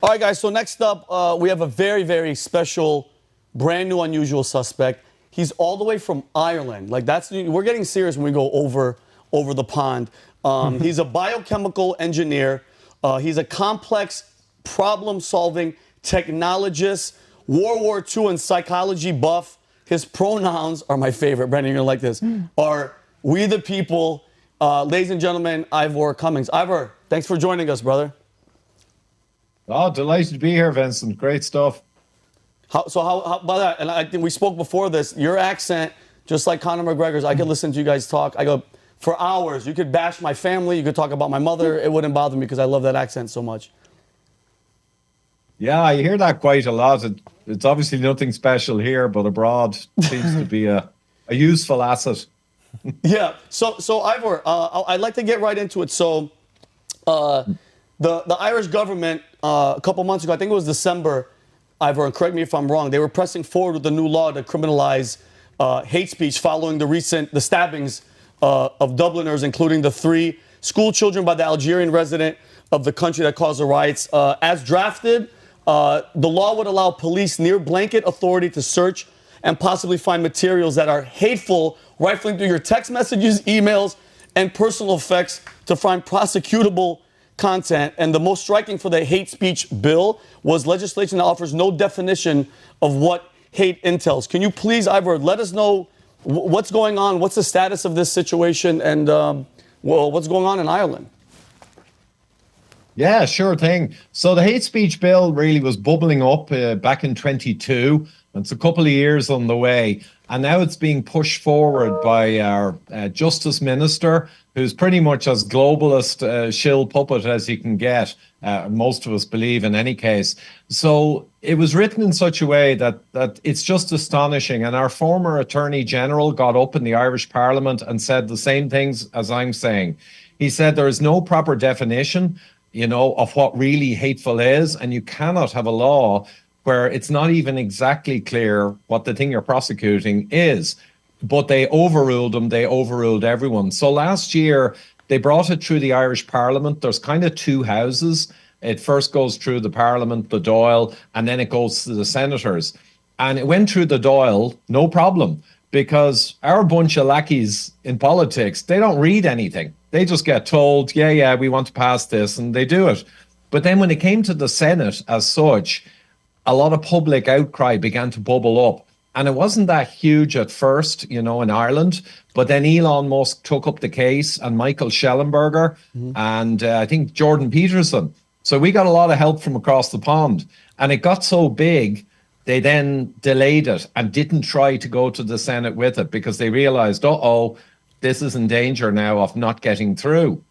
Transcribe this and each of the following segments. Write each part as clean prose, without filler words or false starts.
All right, guys, so next up, we have a very, very special, brand new, unusual suspect. He's all the way from Ireland. Like, we're getting serious when we go over the pond. He's a biochemical engineer. He's a complex problem-solving technologist, World War II and psychology buff. His pronouns are my favorite. Brandon, you're going to like this. Are we the people. Ladies and gentlemen, Ivor Cummins. Ivor, thanks for joining us, brother. Oh, delighted to be here, Vincent. Great stuff. How about that? And I think we spoke before this. Your accent, just like Conor McGregor's, I could listen to you guys talk. I go for hours. You could bash my family. You could talk about my mother. It wouldn't bother me because I love that accent so much. Yeah, you hear that quite a lot. It's obviously nothing special here, but abroad seems to be a useful asset. Yeah. So Ivor, I'd like to get right into it. So the Irish government, a couple months ago, I think it was December, Ivor, and correct me if I'm wrong, they were pressing forward with the new law to criminalize hate speech following the stabbings of Dubliners, including the 3 school children by the Algerian resident of the country that caused the riots. As drafted, the law would allow police near blanket authority to search and possibly find materials that are hateful, rifling through your text messages, emails, and personal effects to find prosecutable content. And the most striking for the hate speech bill was legislation that offers no definition of what hate entails. Can you please, Ivor, let us know what's going on, what's the status of this situation, and what's going on in Ireland? Yeah, sure thing. So the hate speech bill really was bubbling up back in 22. It's a couple of years on the way. And now it's being pushed forward by our Justice Minister, who's pretty much as globalist shill puppet as you can get. Most of us believe in any case. So it was written in such a way that it's just astonishing. And our former Attorney General got up in the Irish Parliament and said the same things as I'm saying. He said there is no proper definition, of what really hateful is. And you cannot have a law where it's not even exactly clear what the thing you're prosecuting is. But they overruled them. They overruled everyone. So last year, they brought it through the Irish Parliament. There's kind of 2 houses. It first goes through the Parliament, the Dáil, and then it goes to the senators. And it went through the Dáil, no problem, because our bunch of lackeys in politics, they don't read anything. They just get told, yeah, we want to pass this, and they do it. But then when it came to the Senate as such, a lot of public outcry began to bubble up. And it wasn't that huge at first, in Ireland. But then Elon Musk took up the case, and Michael Schellenberger, and I think Jordan Peterson. So we got a lot of help from across the pond. And it got so big, they then delayed it and didn't try to go to the Senate with it because they realized, this is in danger now of not getting through.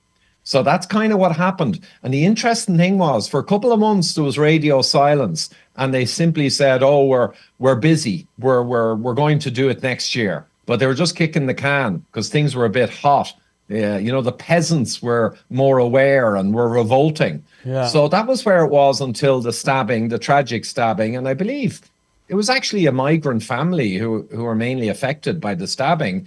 So that's kind of what happened. And the interesting thing was, for a couple of months, there was radio silence. And they simply said, we're busy. We're going to do it next year. But they were just kicking the can because things were a bit hot. The peasants were more aware and were revolting. Yeah. So that was where it was until the tragic stabbing. And I believe it was actually a migrant family who were mainly affected by the stabbing.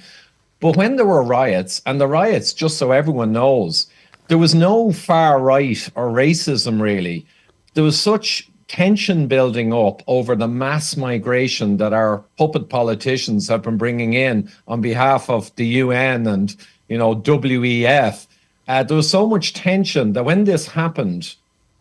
But when there were riots, and the riots, just so everyone knows, there was no far right or racism, really. There was such tension building up over the mass migration that our puppet politicians have been bringing in on behalf of the UN and, WEF. There was so much tension that when this happened,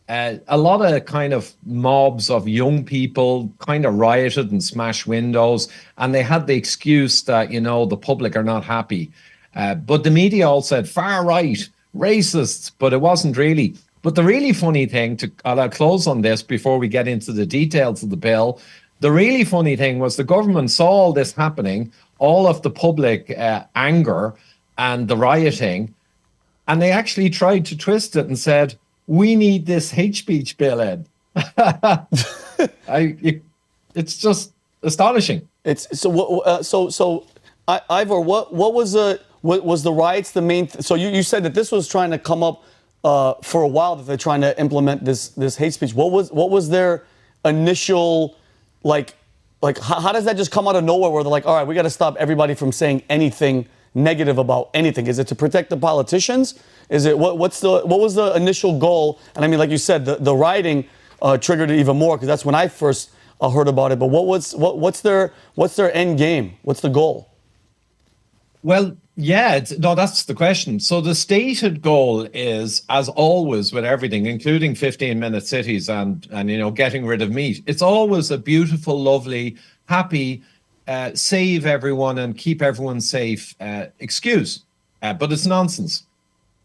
a lot of kind of mobs of young people kind of rioted and smashed windows. And they had the excuse that, the public are not happy. But the media all said far right, racists, but it wasn't really. But the really funny thing, I'll close on this before we get into the details of the bill. The really funny thing was the government saw all this happening, all of the public anger and the rioting, and they actually tried to twist it and said, we need this hate speech bill in. It's just astonishing. Ivor, what was the riots the main? So you said that this was trying to come up for a while, that they're trying to implement this hate speech. What was their initial how does that just come out of nowhere where they're like, all right, we got to stop everybody from saying anything negative about anything? Is it to protect the politicians? Is it what was the initial goal? And I mean, like you said, the rioting triggered it even more because that's when I first heard about it. But what's their end game? What's the goal? Well, yeah, no, that's the question. So the stated goal is, as always with everything, including 15-minute cities and getting rid of meat, it's always a beautiful, lovely, happy, save everyone and keep everyone safe excuse. But it's nonsense.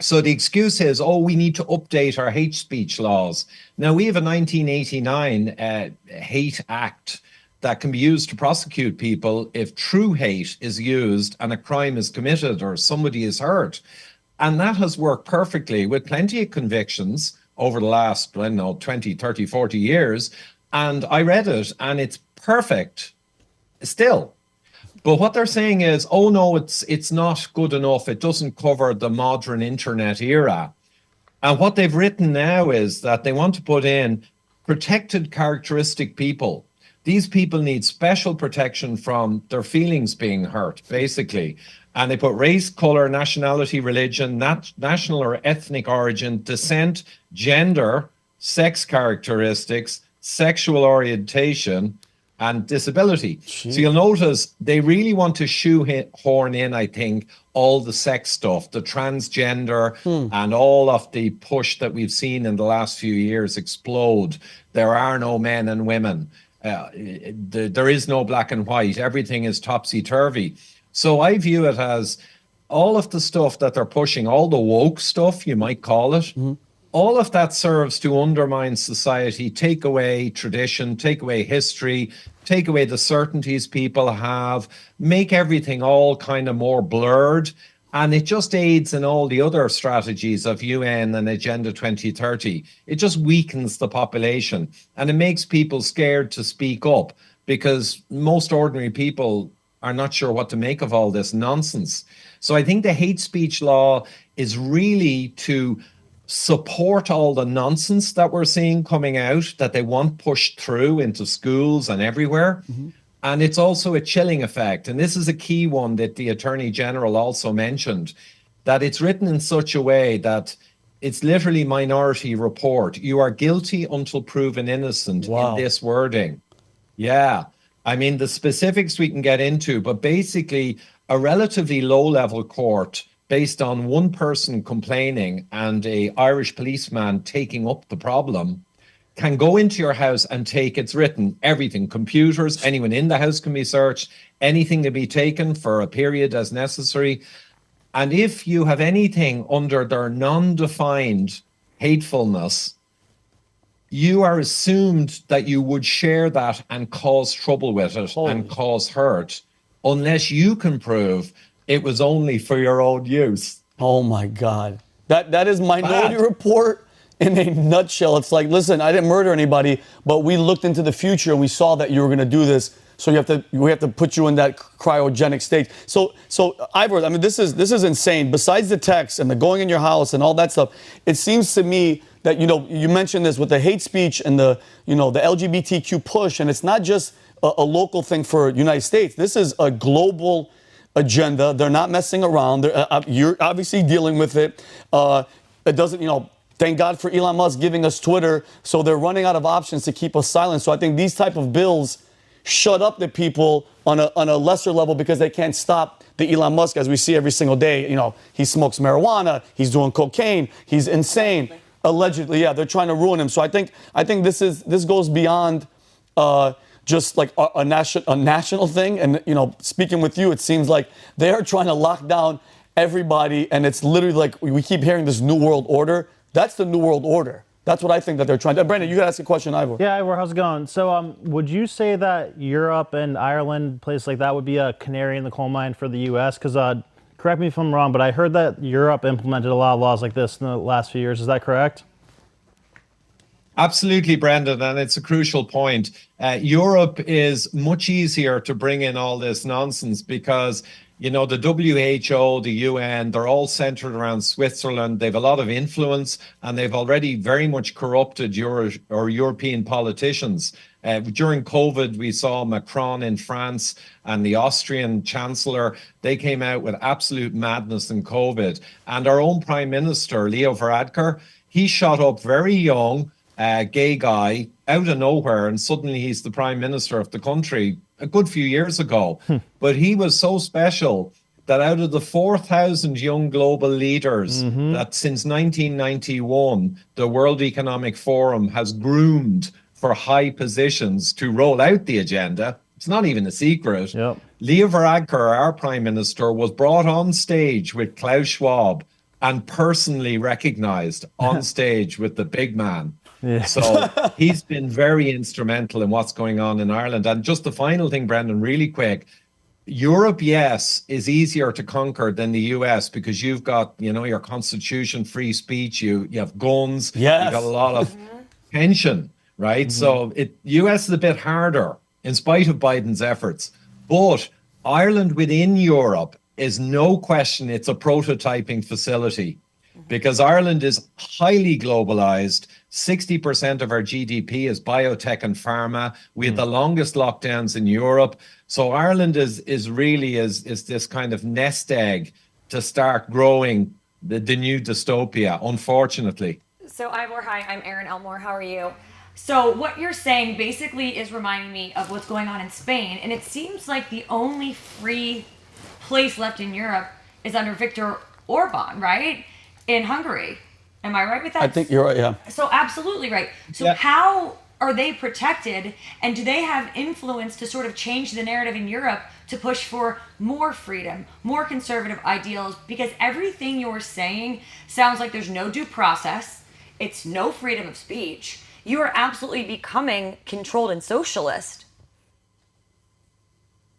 So the excuse is, we need to update our hate speech laws. Now, we have a 1989 hate act that can be used to prosecute people if true hate is used and a crime is committed or somebody is hurt. And that has worked perfectly with plenty of convictions over the last, 20, 30, 40 years. And I read it and it's perfect still. But what they're saying is, no, it's not good enough. It doesn't cover the modern internet era. And what they've written now is that they want to put in protected characteristic people. These people need special protection from their feelings being hurt, basically. And they put race, color, nationality, religion, national or ethnic origin, descent, gender, sex characteristics, sexual orientation, and disability. Jeez. So you'll notice they really want to shoehorn in, I think, all the sex stuff, the transgender and all of the push that we've seen in the last few years explode. There are no men and women. There is no black and white. Everything is topsy-turvy. So I view it as all of the stuff that they're pushing, all the woke stuff, you might call it, all of that serves to undermine society, take away tradition, take away history, take away the certainties people have, make everything all kind of more blurred. And it just aids in all the other strategies of UN and Agenda 2030. It just weakens the population and it makes people scared to speak up because most ordinary people are not sure what to make of all this nonsense. So I think the hate speech law is really to support all the nonsense that we're seeing coming out that they want pushed through into schools and everywhere. And it's also a chilling effect. And this is a key one that the Attorney General also mentioned, that it's written in such a way that it's literally Minority Report. You are guilty until proven innocent in this wording. Yeah. I mean, the specifics we can get into, but basically a relatively low-level court based on one person complaining and a Irish policeman taking up the problem can go into your house and take, it's written, everything, computers, anyone in the house can be searched, anything to be taken for a period as necessary. And if you have anything under their non-defined hatefulness, you are assumed that you would share that and cause trouble with it and cause hurt, unless you can prove it was only for your own use. Oh my God. That is Minority Report in a nutshell. It's like, listen, I didn't murder anybody, but we looked into the future and we saw that you were going to do this. So we have to put you in that cryogenic state. So Ivor, I mean, this is insane. Besides the text and the going in your house and all that stuff, it seems to me that, you mentioned this with the hate speech and the LGBTQ push, and it's not just a local thing for United States. This is a global agenda. They're not messing around. You're obviously dealing with it. It doesn't, thank God for Elon Musk giving us Twitter. So they're running out of options to keep us silent. So I think these type of bills shut up the people on a lesser level because they can't stop the Elon Musk, as we see every single day. He smokes marijuana. He's doing cocaine. He's insane. Allegedly, yeah, they're trying to ruin him. So I think this goes beyond just like a national thing. And, speaking with you, it seems like they are trying to lock down everybody. And it's literally like we keep hearing this New World Order. That's the New World Order. That's what I think that they're trying to. Brandon, you got to ask a question, Ivor. Yeah, Ivor, how's it going? So would you say that Europe and Ireland, places like that, would be a canary in the coal mine for the U.S.? Because correct me if I'm wrong, but I heard that Europe implemented a lot of laws like this in the last few years. Is that correct? Absolutely, Brendan, and it's a crucial point. Europe is much easier to bring in all this nonsense because, the WHO, the UN, they're all centered around Switzerland. They've a lot of influence, and they've already very much corrupted European politicians. During COVID, we saw Macron in France and the Austrian Chancellor. They came out with absolute madness in COVID. And our own Prime Minister, Leo Varadkar, he shot up very young, gay guy out of nowhere, and suddenly he's the prime minister of the country a good few years ago. But he was so special that out of the 4,000 young global leaders that since 1991, the World Economic Forum has groomed for high positions to roll out the agenda. It's not even a secret. Yep. Leo Varadkar, our prime minister, was brought on stage with Klaus Schwab and personally recognized on stage with the big man. Yeah. So he's been very instrumental in what's going on in Ireland. And just the final thing, Brendan, really quick. Europe, yes, is easier to conquer than the US because you've got, your constitution, free speech, you have guns, yes. You've got a lot of tension, right? So US is a bit harder in spite of Biden's efforts. But Ireland within Europe is no question, it's a prototyping facility because Ireland is highly globalized. 60% of our GDP is biotech and pharma. We have the longest lockdowns in Europe. So Ireland is really this kind of nest egg to start growing the new dystopia, unfortunately. So Ivor, hi, I'm Erin Elmore. How are you? So what you're saying basically is reminding me of what's going on in Spain. And it seems like the only free place left in Europe is under Viktor Orban, right? In Hungary. Am I right with that? I think you're right, yeah. So absolutely right. So how are they protected, and do they have influence to sort of change the narrative in Europe to push for more freedom, more conservative ideals? Because everything you're saying sounds like there's no due process, it's no freedom of speech. You are absolutely becoming controlled and socialist.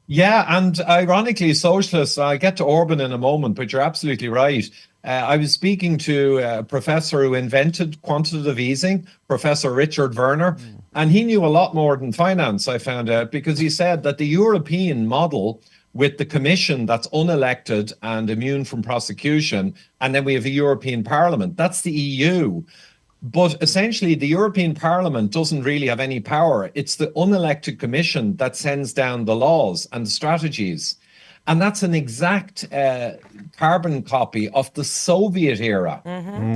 Yeah, and ironically, socialists, I'll get to Orban in a moment, but you're absolutely right. I was speaking to a professor who invented quantitative easing, Professor Richard Werner, and he knew a lot more than finance, I found out, because he said that the European model with the commission that's unelected and immune from prosecution, and then we have a European Parliament, that's the EU. But essentially, the European Parliament doesn't really have any power. It's the unelected commission that sends down the laws and the strategies. And that's an exact carbon copy of the Soviet era.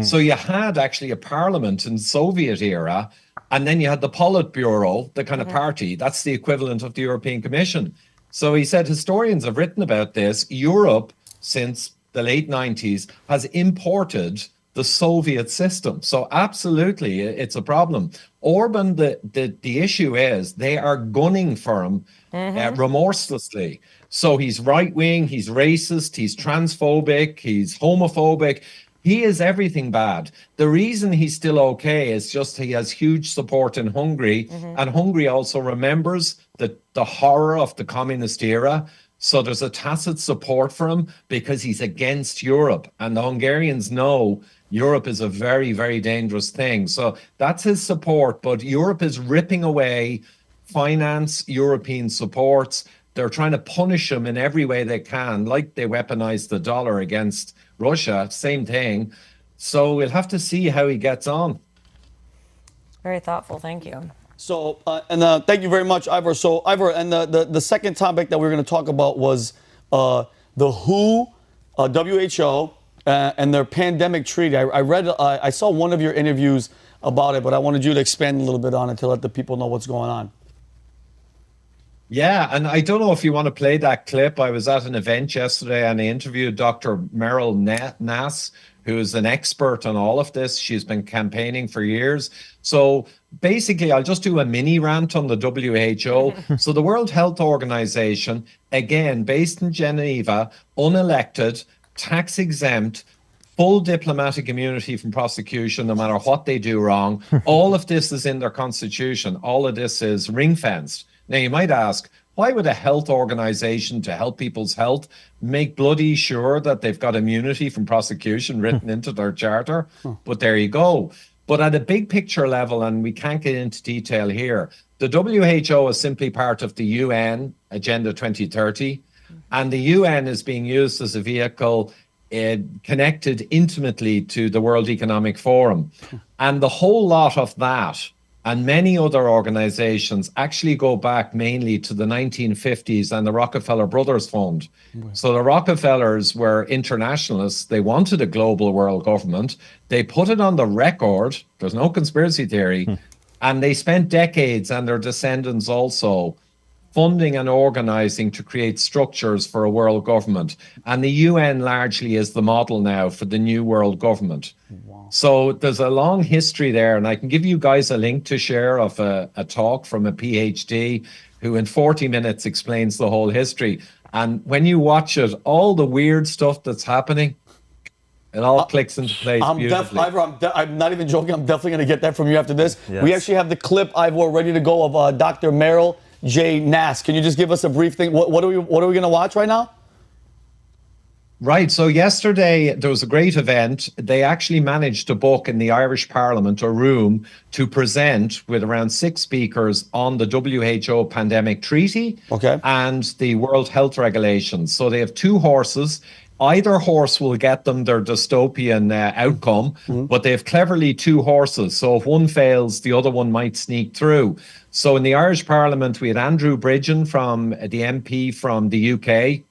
So you had actually a parliament in the Soviet era, and then you had the Politburo, the kind of party. That's the equivalent of the European Commission. So he said historians have written about this. Europe, since the late 90s, has imported the Soviet system. So absolutely, it's a problem. Orban, the issue is they are gunning for him remorselessly. So he's right-wing, he's racist, he's transphobic, he's homophobic. He is everything bad. The reason he's still okay is just he has huge support in Hungary. And Hungary also remembers the horror of the communist era. So there's a tacit support for him because he's against Europe. And the Hungarians know Europe is a very, very dangerous thing. So that's his support. But Europe is ripping away finance, European supports. They're trying to punish him in every way they can, like they weaponized the dollar against Russia, same thing. So we'll have to see how he gets on. Very thoughtful. Thank you. So, thank you very much, Ivor. So, Ivor, and the second topic that we were going to talk about was the WHO, WHO, and their pandemic treaty. I saw one of your interviews about it, but I wanted you to expand a little bit on it to let the people know what's going on. Yeah, and I don't know if you want to play that clip. I was at an event yesterday and I interviewed Dr. Meryl Nass, who is an expert on all of this. She's been campaigning for years. So basically, I'll just do a mini rant on the WHO. So the World Health Organization, again, based in Geneva, unelected, tax exempt, full diplomatic immunity from prosecution, no matter what they do wrong. All of this is in their constitution. All of this is ring-fenced. Now, you might ask, why would a health organization to help people's health make bloody sure that they've got immunity from prosecution written into their charter? But there you go. But at a big picture level, and we can't get into detail here, the WHO is simply part of the UN Agenda 2030, and the UN is being used as a vehicle connected intimately to the World Economic Forum. And the whole lot of that And many other organizations actually go back mainly to the 1950s and the Rockefeller Brothers Fund. So the Rockefellers were internationalists. They wanted a global world government. They put it on the record. There's no conspiracy theory. And they spent decades, and their descendants also, funding and organizing to create structures for a world government. And the UN largely is the model now for the new world government. So there's a long history there, and I can give you guys a link to share of a talk from a PhD who in 40 minutes explains the whole history. And when you watch it, all the weird stuff that's happening, it all clicks into place beautifully. I'm not even joking. I'm definitely going to get that from you after this. Yes. We actually have the clip, Ivor, ready to go of Dr. Merrill J. Nass. Can you just give us a brief thing? What are we going to watch right now? Right. So yesterday there was a great event. They actually managed to book in the Irish Parliament a room to present with around 6 speakers on the WHO pandemic treaty and the World Health Regulations. So they have 2 horses. Either horse will get them their dystopian outcome, but they have cleverly 2 horses. So if one fails, the other one might sneak through. So in the Irish Parliament, we had Andrew Bridgen from the MP from the UK,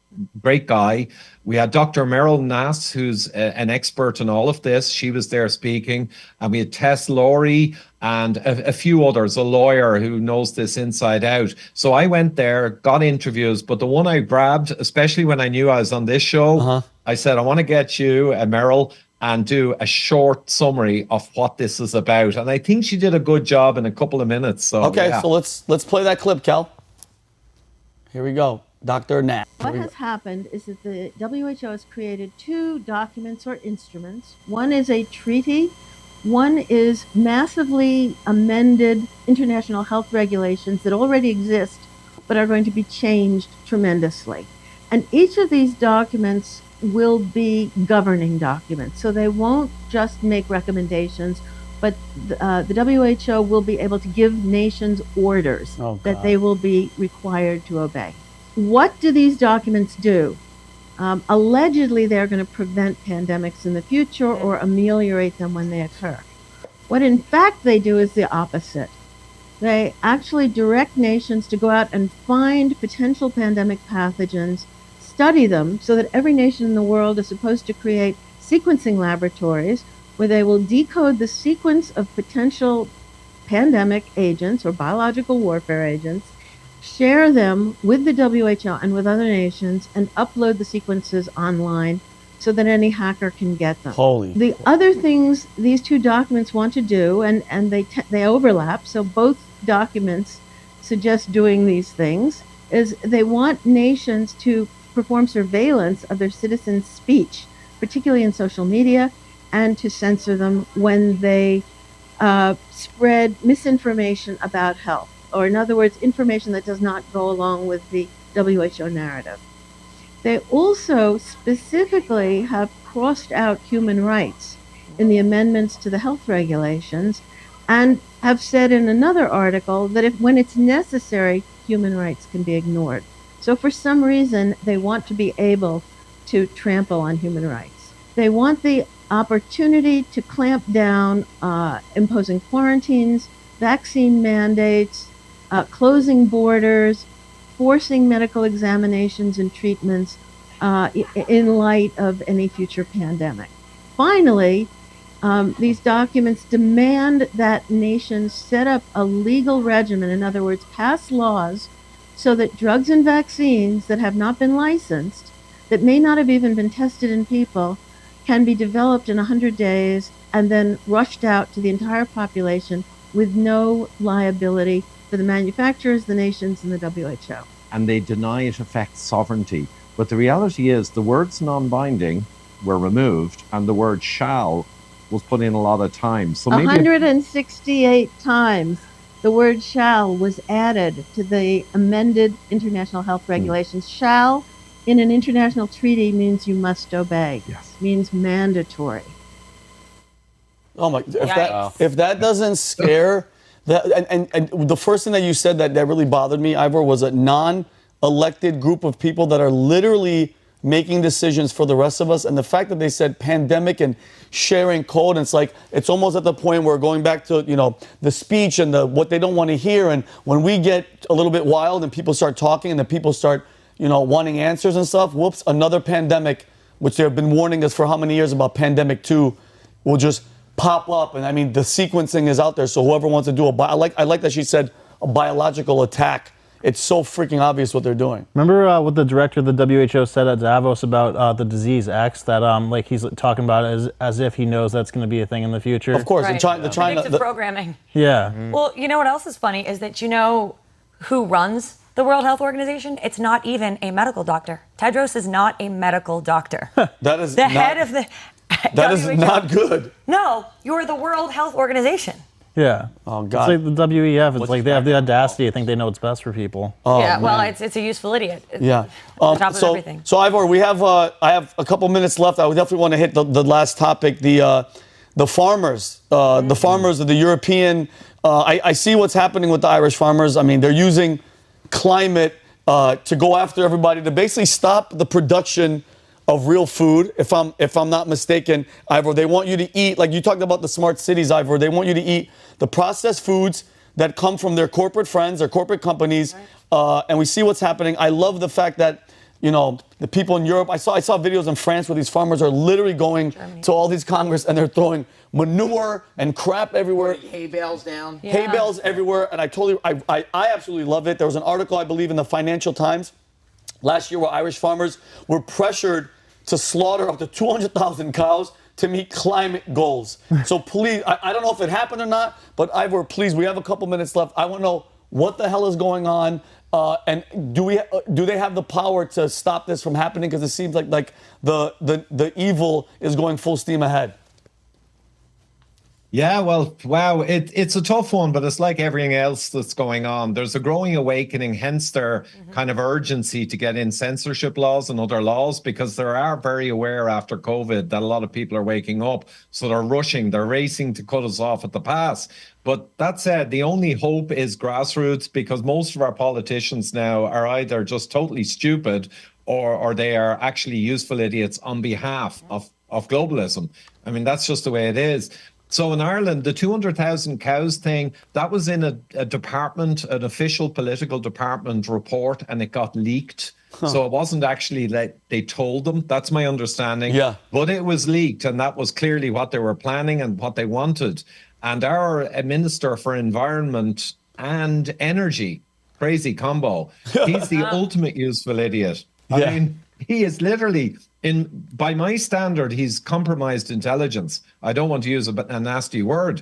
great guy. We had Dr. Merrill Nass, who's an expert in all of this. She was there speaking. And we had Tess Laurie and a few others, a lawyer who knows this inside out. So I went there, got interviews, but the one I grabbed, especially when I knew I was on this show, I said, I want to get you, Merrill, and do a short summary of what this is about. And I think she did a good job in a couple of minutes. So, so let's play that clip, Cal. Here we go. Dr. Nass. What has happened is that the WHO has created 2 documents or instruments. One is a treaty. One is massively amended international health regulations that already exist but are going to be changed tremendously. And each of these documents will be governing documents. So they won't just make recommendations, but the WHO will be able to give nations orders that they will be required to obey. What do these documents do? Allegedly, they're going to prevent pandemics in the future or ameliorate them when they occur. What in fact they do is the opposite. They actually direct nations to go out and find potential pandemic pathogens, study them, so that every nation in the world is supposed to create sequencing laboratories where they will decode the sequence of potential pandemic agents or biological warfare agents, share them with the WHO and with other nations, and upload the sequences online so that any hacker can get them. The other things these 2 documents want to do, and they overlap, so both documents suggest doing these things, is they want nations to perform surveillance of their citizens' speech, particularly in social media, and to censor them when they spread misinformation about health. Or in other words, information that does not go along with the WHO narrative. They also specifically have crossed out human rights in the amendments to the health regulations and have said in another article that when it's necessary, human rights can be ignored. So for some reason, they want to be able to trample on human rights. They want the opportunity to clamp down, imposing quarantines, vaccine mandates, closing borders, forcing medical examinations and treatments in light of any future pandemic. Finally, these documents demand that nations set up a legal regimen, in other words, pass laws so that drugs and vaccines that have not been licensed, that may not have even been tested in people, can be developed in 100 days and then rushed out to the entire population with no liability for the manufacturers, the nations, and the WHO. And they deny it affects sovereignty. But the reality is the words non-binding were removed and the word shall was put in a lot of times. So maybe 168 times the word shall was added to the amended international health regulations. Shall in an international treaty means you must obey. Yes. Means mandatory. Oh my! If that doesn't scare that, and the first thing that you said that really bothered me, Ivor, was a non-elected group of people that are literally making decisions for the rest of us. And the fact that they said pandemic and sharing code, and it's almost at the point where going back to, the speech and what they don't want to hear. And when we get a little bit wild and people start talking and then people start, wanting answers and stuff, whoops, another pandemic, which they've been warning us for how many years about pandemic 2, will just pop up. And I mean, the sequencing is out there. So whoever wants to do I like that she said a biological attack. It's so freaking obvious what they're doing. Remember what the director of the WHO said at Davos about the disease X, that he's talking about it as if he knows that's going to be a thing in the future? Of course, right. the China programming. Yeah. Mm-hmm. Well, you know what else is funny is that who runs the World Health Organization? It's not even a medical doctor. Tedros is not a medical doctor. That is the head of the That is not good. No, you're the World Health Organization. Yeah. Oh, God. It's like the WEF. It's like they have the audacity. I think they know what's best for people. Oh, yeah, man. well, it's a useful idiot. Yeah. On top of everything. So, Ivor, I have a couple minutes left. I would definitely want to hit the last topic, the farmers, the farmers of the European. I see what's happening with the Irish farmers. I mean, they're using climate to go after everybody, to basically stop the production of real food, if I'm not mistaken, Ivor. They want you to eat, like you talked about the smart cities, Ivor. They want you to eat the processed foods that come from their corporate friends, their corporate companies, and we see what's happening. I love the fact that, the people in Europe, I saw videos in France where these farmers are literally going to all these Congress and they're throwing manure and crap everywhere. Hay bales down. Hay bales everywhere, and I absolutely love it. There was an article, I believe, in the Financial Times last year where Irish farmers were pressured to slaughter up to 200,000 cows to meet climate goals. So please, I don't know if it happened or not, but Ivor, please, we have a couple minutes left. I want to know what the hell is going on, and do they have the power to stop this from happening? Because it seems like the evil is going full steam ahead. Yeah, well, wow, it's a tough one, but it's like everything else that's going on. There's a growing awakening, hence their kind of urgency to get in censorship laws and other laws, because they are very aware after COVID that a lot of people are waking up. So they're racing to cut us off at the pass. But that said, the only hope is grassroots, because most of our politicians now are either just totally stupid or they are actually useful idiots on behalf of globalism. I mean, that's just the way it is. So in Ireland, the 200,000 cows thing, that was in a department, an official political department report, and it got leaked. So it wasn't actually like they told them. That's my understanding. Yeah. But it was leaked, and that was clearly what they were planning and what they wanted. And our Minister for Environment and Energy, crazy combo, he's the ultimate useful idiot. I mean, he is literally... by my standard, he's compromised intelligence. I don't want to use a nasty word.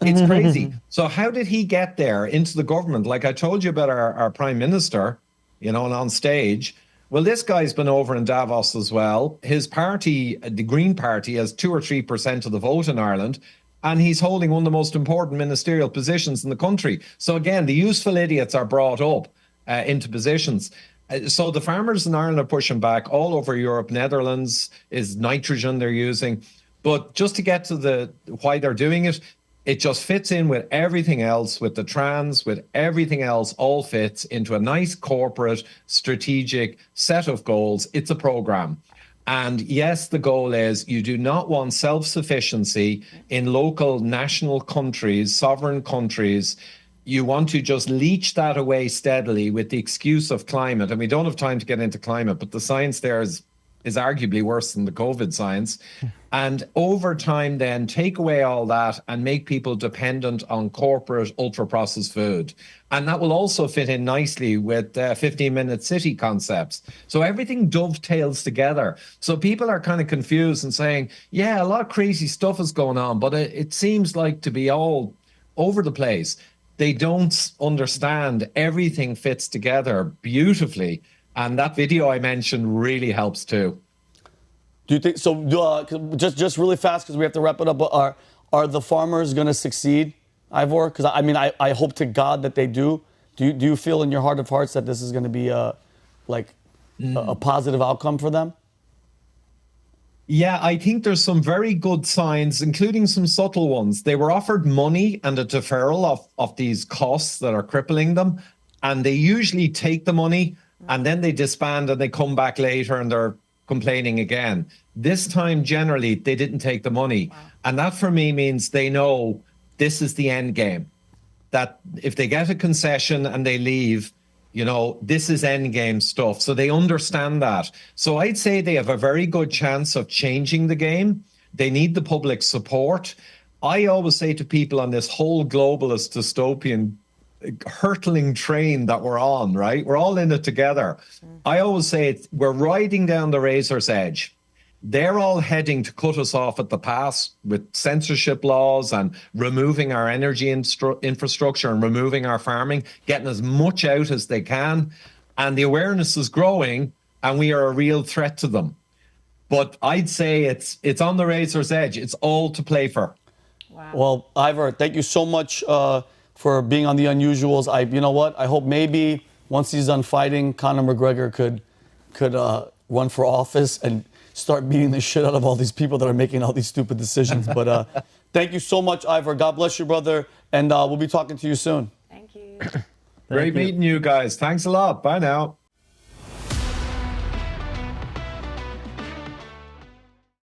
It's crazy. So how did he get there into the government? Like I told you about our prime minister, and on stage. Well, this guy's been over in Davos as well. His party, the Green Party, has 2 or 3% of the vote in Ireland. And he's holding one of the most important ministerial positions in the country. So again, the useful idiots are brought up into positions. So the farmers in Ireland are pushing back all over Europe. Netherlands is nitrogen they're using. But just to get to why they're doing it, it just fits in with everything else, with the trans, with everything else, all fits into a nice corporate strategic set of goals. It's a program. And yes, the goal is you do not want self-sufficiency in local national countries, sovereign countries. You want to just leech that away steadily with the excuse of climate. And we don't have time to get into climate, but the science there is arguably worse than the COVID science. And over time, then take away all that and make people dependent on corporate ultra-processed food. And that will also fit in nicely with 15-minute city concepts. So everything dovetails together. So people are kind of confused and saying, yeah, a lot of crazy stuff is going on, but it seems like to be all over the place. They don't understand everything fits together beautifully. And that video I mentioned really helps too. Do you think so? Just really fast, because we have to wrap it up. Are the farmers going to succeed, Ivor? Because I hope to God that they do. Do you feel in your heart of hearts that this is going to be a positive outcome for them? Yeah, I think there's some very good signs, including some subtle ones. They were offered money and a deferral of these costs that are crippling them. And they usually take the money and then they disband and they come back later and they're complaining again. This time, generally, they didn't take the money. Wow. And that for me means they know this is the end game. That if they get a concession and they leave, you know, this is end game stuff. So they understand that. So I'd say they have a very good chance of changing the game. They need the public support. I always say to people on this whole globalist dystopian hurtling train that we're on, right? We're all in it together. I always say we're riding down the razor's edge. They're all heading to cut us off at the pass with censorship laws and removing our energy infrastructure and removing our farming, getting as much out as they can. And the awareness is growing, and we are a real threat to them. But I'd say it's on the razor's edge. It's all to play for. Wow. Well, Ivor, thank you so much for being on The Unusuals. You know what? I hope maybe once he's done fighting, Conor McGregor could run for office and start beating the shit out of all these people that are making all these stupid decisions. But thank you so much, Ivor. God bless you, brother. And we'll be talking to you soon. Thank you. Great meeting you guys. Thanks a lot. Bye now.